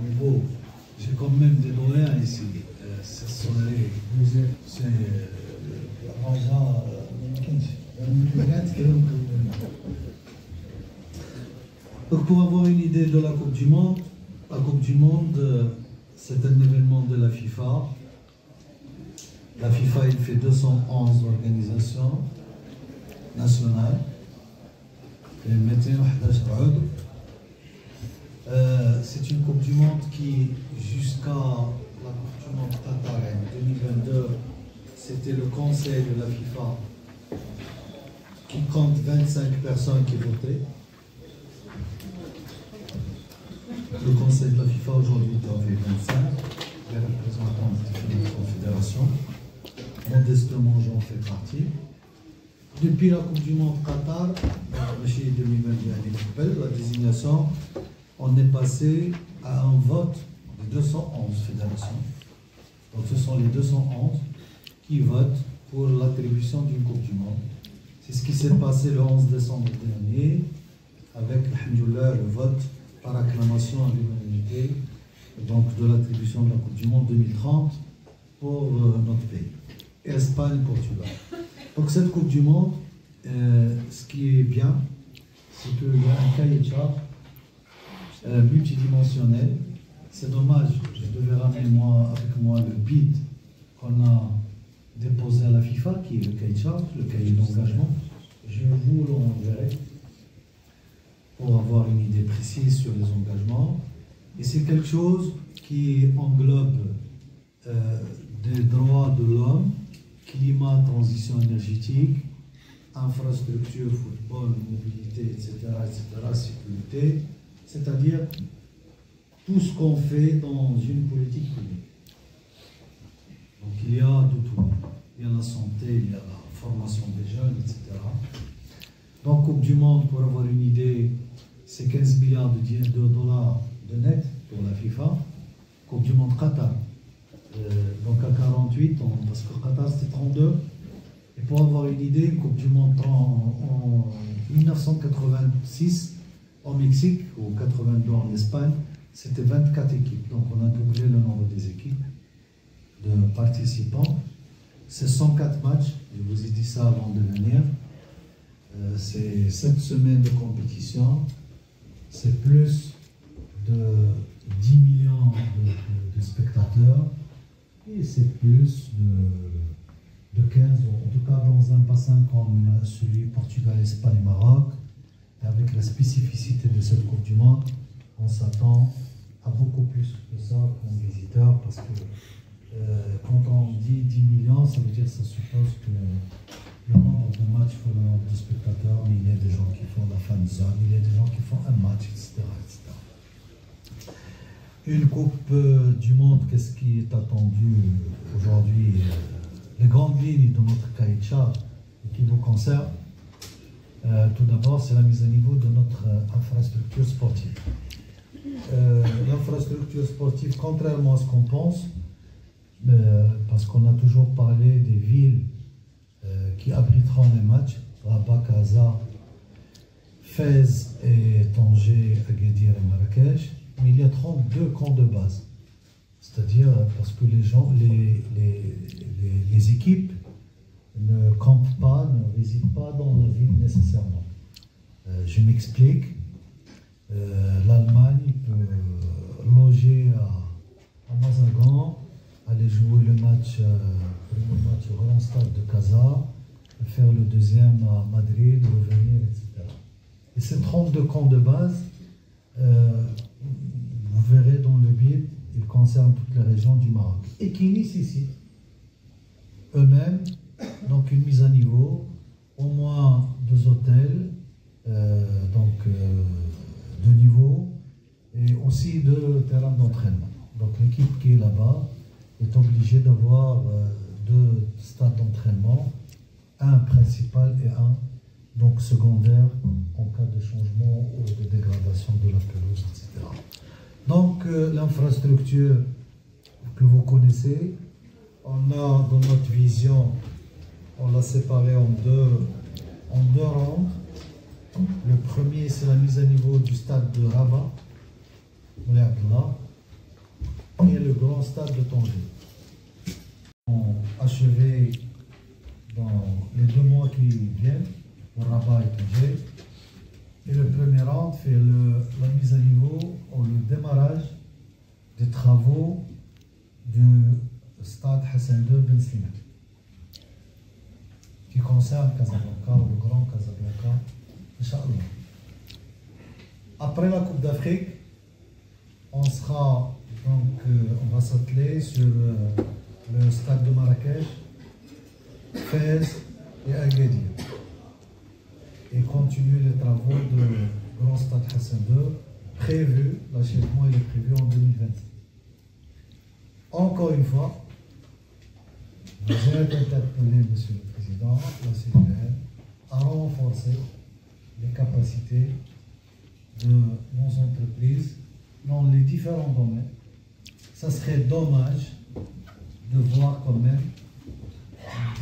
niveau, j'ai quand même des doléances ici. Ce sont les. C'est. Donc pour avoir une idée de la Coupe du Monde, c'est un événement de la FIFA. La FIFA, il fait 211 organisations nationales. C'est une Coupe du Monde qui, jusqu'à la Coupe du Monde Qatar en 2022, c'était le conseil de la FIFA qui compte 25 personnes qui votaient. Le conseil de la FIFA aujourd'hui doit avoir 25, les représentants des différentes confédérations. Modestement, j'en fais partie. Depuis la Coupe du Monde Qatar, la désignation, on est passé à un vote de 211 fédérations. Donc ce sont les 211 qui votent pour l'attribution d'une Coupe du Monde. C'est ce qui s'est passé le 11 décembre dernier, avec le vote par acclamation à l'unanimité donc de l'attribution de la Coupe du Monde 2030 pour notre pays. Espagne, Portugal. Donc cette Coupe du Monde, ce qui est bien, c'est qu'il y a un cahier de charge multidimensionnel. C'est dommage, je devais ramener avec moi le bid qu'on a déposé à la FIFA, qui est le cahier de charge, le cahier d'engagement. Je vous l'enverrai pour avoir une idée précise sur les engagements. Et c'est quelque chose qui englobe des droits de l'homme, climat, transition énergétique, infrastructure, football, mobilité, etc., sécurité, c'est-à-dire tout ce qu'on fait dans une politique publique. Donc il y a de tout. Il y a la santé, il y a la formation des jeunes, etc. Donc Coupe du Monde, pour avoir une idée, c'est 15 milliards de dollars de net pour la FIFA. Coupe du Monde Qatar. Donc à 48, parce que Qatar c'était 32. Et pour avoir une idée, une Coupe du Monde en 1986 au Mexique, ou 82 en Espagne, c'était 24 équipes. Donc on a doublé le nombre des équipes de participants. C'est 104 matchs, je vous ai dit ça avant de venir. C'est 7 semaines de compétition. C'est plus de 10 millions de spectateurs. Et c'est plus de 15, en tout cas dans un bassin comme celui Portugal, Espagne, Maroc. Et avec la spécificité de cette Coupe du Monde, on s'attend à beaucoup plus que ça comme visiteur, parce que quand on dit 10 millions, ça veut dire que ça suppose que le nombre de matchs faut le nombre de spectateurs, mais il y a des gens qui font la fan zone, il y a des gens qui font un match, etc. Une Coupe du Monde, qu'est-ce qui est attendu aujourd'hui? Les grandes lignes de notre cahier de charge qui vous concerne. Tout d'abord, c'est la mise à niveau de notre infrastructure sportive. L'infrastructure sportive, contrairement à ce qu'on pense, parce qu'on a toujours parlé des villes qui abriteront les matchs, Rabat, Casa, Fès et Tanger, Agadir et Marrakech, mais il y a 32 camps de base. C'est-à-dire parce que les équipes ne campent pas, ne résident pas dans la ville nécessairement. Je m'explique. L'Allemagne peut loger à Mazagan, aller jouer le match au grand stade de Casa, faire le deuxième à Madrid, revenir, etc. Et ces 32 camps de base, vous verrez dans le bid, ils concernent toutes les régions du Maroc et qui nécessitent eux-mêmes donc une mise à niveau, au moins 2 hôtels, de niveau, et aussi 2 terrains d'entraînement. Donc l'équipe qui est là-bas est obligée d'avoir 2 stades d'entraînement, un principal et un donc secondaire en cas de changement ou de dégradation de la pelouse, etc. Donc l'infrastructure que vous connaissez, on a dans notre vision, on l'a séparé en deux rounds. Le premier, c'est la mise à niveau du stade de Rabat, et le grand stade de Tanger. On achevé dans les 2 mois qui viennent pour Rabat et Tanger. Et le premier round fait la mise à niveau ou le démarrage des travaux du stade Hassan II Ben Slimane, qui concerne Casablanca ou le grand Casablanca, Inch'Allah. Après la Coupe d'Afrique, on va s'atteler sur le stade de Marrakech, Fès et Agadir, et continuer les travaux du grand stade Hassan II, prévu, l'achèvement est prévu en 2026. Encore une fois, vous êtes interpellé, Monsieur le Président, la CGN, à renforcer les capacités de nos entreprises dans les différents domaines. Ça serait dommage de voir quand même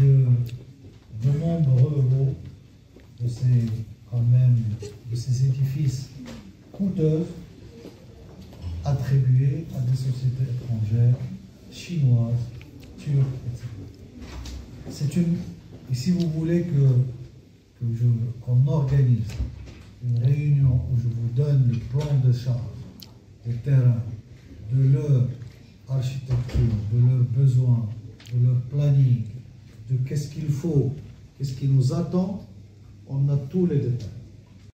de nombreux lots de ces édifices coûteux attribués à des sociétés étrangères, chinoises, turques, etc. Et si vous voulez qu'on organise une réunion où je vous donne le plan de charge des terrains, de leur architecture, de leurs besoins, de leur planning, de qu'est-ce qu'il faut, qu'est-ce qui nous attend, on a tous les détails.